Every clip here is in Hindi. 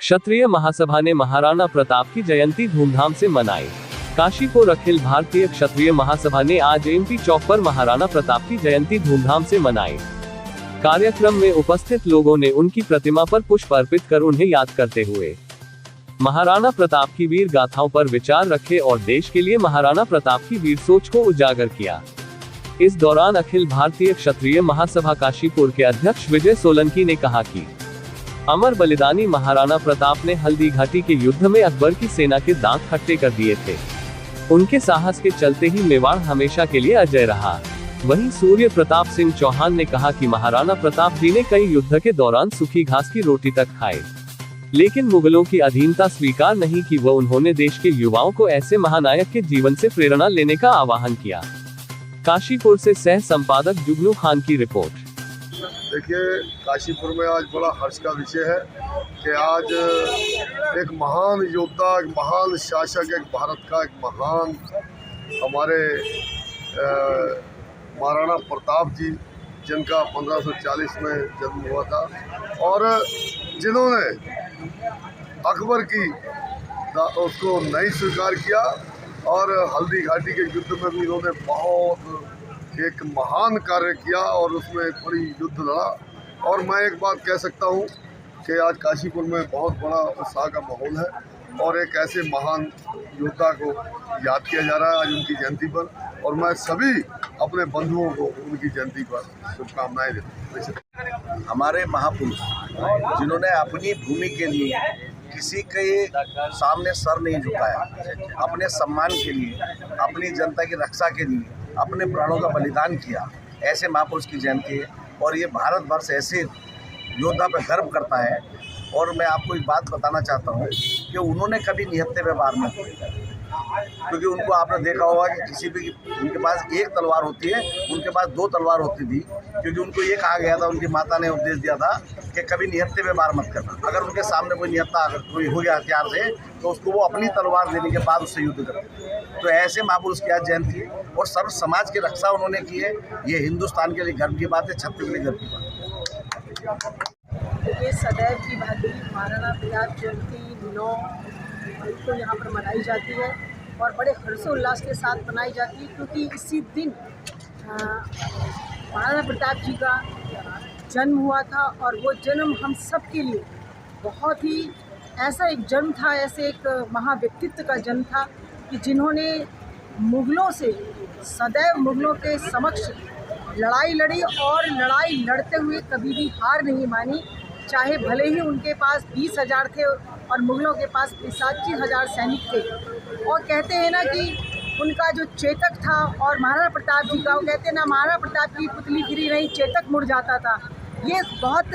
क्षत्रिय महासभा ने महाराणा प्रताप की जयंती धूमधाम से मनाई। काशीपुर अखिल भारतीय क्षत्रिय महासभा ने आज एमपी चौक पर महाराणा प्रताप की जयंती धूमधाम से मनाई। कार्यक्रम में उपस्थित लोगों ने उनकी प्रतिमा पर पुष्प अर्पित कर उन्हें याद करते हुए महाराणा प्रताप की वीर गाथाओं पर विचार रखे और देश के लिए महाराणा प्रताप की वीर सोच को उजागर किया। इस दौरान अखिल भारतीय क्षत्रिय महासभा काशीपुर के अध्यक्ष विजय सोलंकी ने कहा कि अमर बलिदानी महाराणा प्रताप ने हल्दी घाटी के युद्ध में अकबर की सेना के दांत खट्टे कर दिए थे। उनके साहस के चलते ही मेवाड़ हमेशा के लिए अजय रहा। वहीं सूर्य प्रताप सिंह चौहान ने कहा कि महाराणा प्रताप जी ने कई युद्ध के दौरान सूखी घास की रोटी तक खाए, लेकिन मुगलों की अधीनता स्वीकार नहीं की। वह उन्होंने देश के युवाओं को ऐसे महानायक के जीवन से प्रेरणा लेने का आह्वान किया। काशीपुर से सह संपादक जुगनू खान की रिपोर्ट। देखिए, काशीपुर में आज बड़ा हर्ष का विषय है कि आज एक महान योद्धा, एक महान शासक, एक भारत का एक महान हमारे महाराणा प्रताप जी, जिनका 1540 में जन्म हुआ था और जिन्होंने अकबर की उसको नहीं स्वीकार किया और हल्दी घाटी के युद्ध में भी इन्होंने बहुत एक महान कार्य किया और उसमें एक बड़ी युद्ध लड़ा। और मैं एक बात कह सकता हूँ कि आज काशीपुर में बहुत बड़ा उत्साह का माहौल है और एक ऐसे महान योद्धा को याद किया जा रहा है आज उनकी जयंती पर। और मैं सभी अपने बंधुओं को उनकी जयंती पर शुभकामनाएं देता हूँ। हमारे महापुरुष जिन्होंने अपनी भूमि के लिए किसी के सामने सर नहीं झुकाया, अपने सम्मान के लिए, अपनी जनता की रक्षा के लिए अपने प्राणों का बलिदान किया, ऐसे महापुरुष की जयंती है। और ये भारतवर्ष ऐसे योद्धा पर गर्व करता है। और मैं आपको एक बात बताना चाहता हूँ कि उन्होंने कभी निहत्थे पे वार नहीं किया, क्योंकि उनको आपने देखा होगा कि किसी भी उनके पास एक तलवार होती है, उनके पास 2 तलवार होती थी, क्योंकि उनको ये कहा गया था, उनकी माता ने उपदेश दिया था कि कभी निहत्थे पे वार मत करना। अगर उनके सामने कोई निहत्था अगर कोई हो गया हथियार से, तो उसको वो अपनी तलवार देने के बाद उससे युद्ध करते। तो ऐसे महापुरुष की आज जयंती है और सर्व समाज की रक्षा उन्होंने की है। ये हिंदुस्तान के लिए गर्व की बात है, छत्तीसगढ़ के लिए गर्व की बात है। ये सदैव की भांति महाराणा प्रताप जयंती 9 को यहाँ पर मनाई जाती है और बड़े हर्षोल्लास के साथ मनाई जाती है, क्योंकि इसी दिन महाराणा प्रताप जी का जन्म हुआ था। और वो जन्म हम सब के लिए बहुत ही ऐसा एक जन्म था, ऐसे एक महाव्यक्तित्व का जन्म था कि जिन्होंने मुग़लों से सदैव मुग़लों के समक्ष लड़ाई लड़ी और लड़ाई लड़ते हुए कभी भी हार नहीं मानी। चाहे भले ही उनके पास 20,000 थे और मुग़लों के पास 85,000 सैनिक थे। और कहते हैं ना कि उनका जो चेतक था और महाराणा प्रताप जी का, वो कहते हैं ना, महाराणा प्रताप की पुतली गिरी नहीं, चेतक मुड़ जाता था। ये बहुत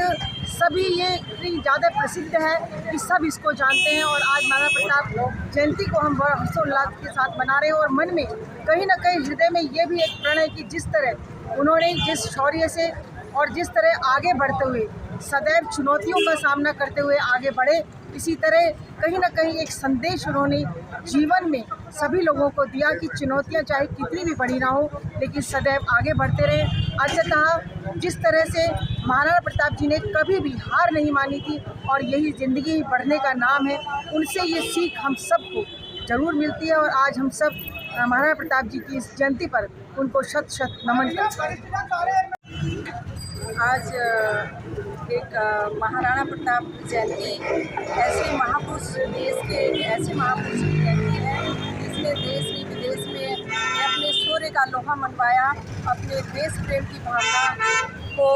सभी ये इतनी ज़्यादा प्रसिद्ध है कि सब इसको जानते हैं। और आज महाराणा प्रताप जयंती को हम बड़ा हर्षोल्लास के साथ मना रहे हैं। और मन में कहीं ना कहीं हृदय में ये भी एक प्रण है कि जिस तरह उन्होंने जिस शौर्य से और जिस तरह आगे बढ़ते हुए सदैव चुनौतियों का सामना करते हुए आगे बढ़े, इसी तरह कहीं ना कहीं एक संदेश उन्होंने जीवन में सभी लोगों को दिया कि चुनौतियां चाहे कितनी भी बड़ी ना हो, लेकिन सदैव आगे बढ़ते रहे। अंततः जिस तरह से महाराणा प्रताप जी ने कभी भी हार नहीं मानी थी और यही ज़िंदगी बढ़ने का नाम है, उनसे ये सीख हम सबको ज़रूर मिलती है। और आज हम सब महाराणा प्रताप जी की इस जयंती पर उनको शत शत नमन करते हैं। आज एक महाराणा प्रताप जयंती ऐसे महापुरुष देश के ऐसे महापुरुष की जयंती है जिसने देश की विदेश में अपने शौर्य का लोहा मनवाया, अपने देश प्रेम की भावना को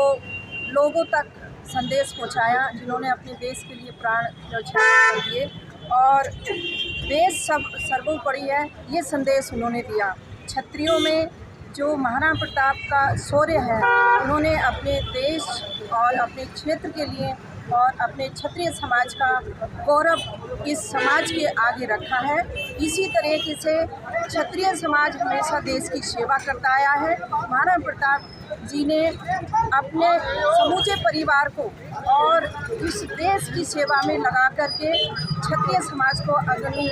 लोगों तक संदेश पहुंचाया, जिन्होंने अपने देश के लिए प्राण न्यौछावर कर दिए। और देश सब सर्वोपरि है, ये संदेश उन्होंने दिया। क्षत्रियों में जो महाराणा प्रताप का शौर्य है, उन्होंने अपने देश और अपने क्षेत्र के लिए और अपने क्षत्रिय समाज का गौरव इस समाज के आगे रखा है। इसी तरीके से क्षत्रिय समाज हमेशा देश की सेवा करता आया है। महाराणा प्रताप जी ने अपने समूचे परिवार को और इस देश की सेवा में लगा करके क्षत्रिय समाज को अग्रणी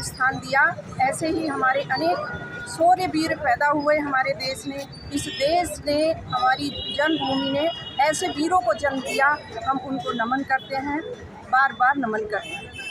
स्थान दिया। ऐसे ही हमारे अनेक शौर्यवीर पैदा हुए हमारे देश में। इस देश ने, हमारी जन्मभूमि ने ऐसे वीरों को जन्म दिया, हम उनको नमन करते हैं। बार बार नमन करते हैं।